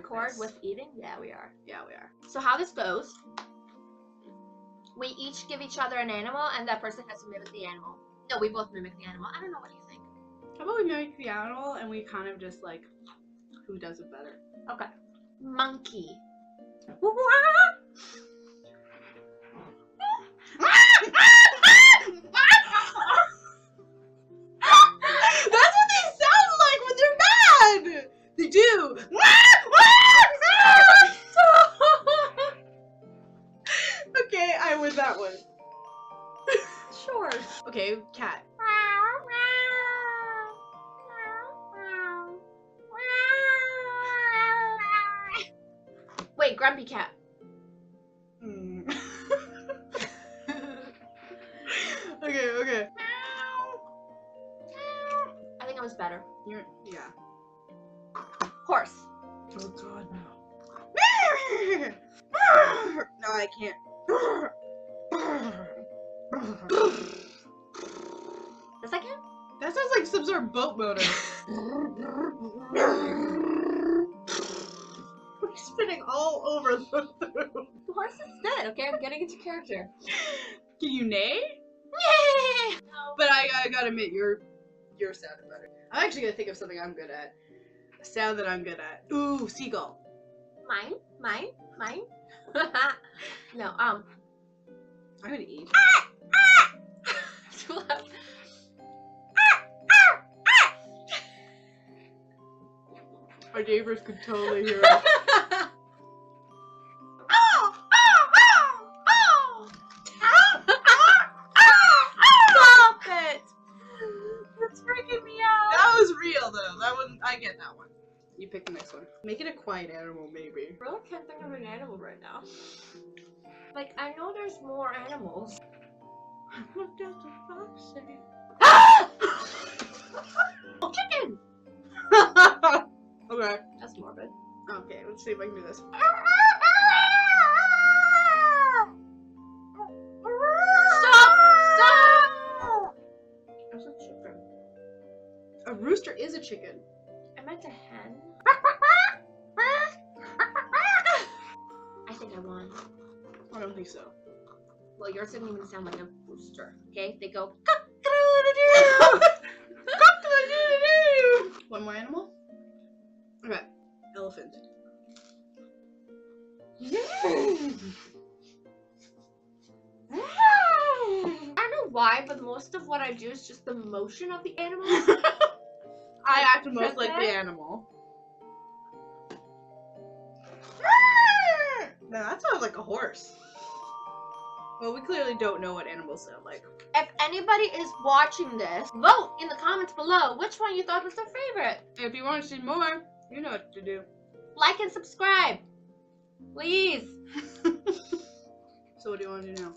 record with eating? Yeah, we are. Yeah, we are. So how this goes, we each give each other an animal, and that person has to mimic the animal. No, we both mimic the animal. I don't know what you think. How about we mimic the animal and we kind of just like, who does it better? Okay. Monkey. That's what they sound like when they're mad! They do! Okay, I win that one. Sure. Okay, cat. Wait, grumpy cat. Okay. I think I was better. Yeah. Horse. Oh god, no. No, I can't. The second? That sounds like some sort of boat motor. We're spinning all over the room. The horse is good, okay? I'm getting into character. Can you neigh? No. But I gotta admit, your sounded better. I'm actually gonna think of something I'm good at. A sound that I'm good at. Ooh, seagull. Mine. No, I'm gonna eat. Too loud. Our neighbors could totally hear us. Stop it! It's freaking me out. That was real though. That one, I get that one. You pick the next one. Make it a quiet animal, maybe. I really can't think of an animal right now. Like, I know there's more animals. What does the fox say? Chicken! Okay. That's morbid. Okay, let's see if I can do this. Stop! That's a chicken. A rooster is a chicken. I meant a hen. I think I won. I don't think so. Well, yours didn't even sound like a rooster. Okay, they go. One more animal? Okay. Elephant. I don't know why, but most of what I do is just the motion of the animal. I act most like the animal. No, that sounds like a horse. Well, we clearly don't know what animals sound like. If anybody is watching this, vote in the comments below which one you thought was their favorite. If you want to see more, you know what to do. Like and subscribe. Please. So what do you want to do now?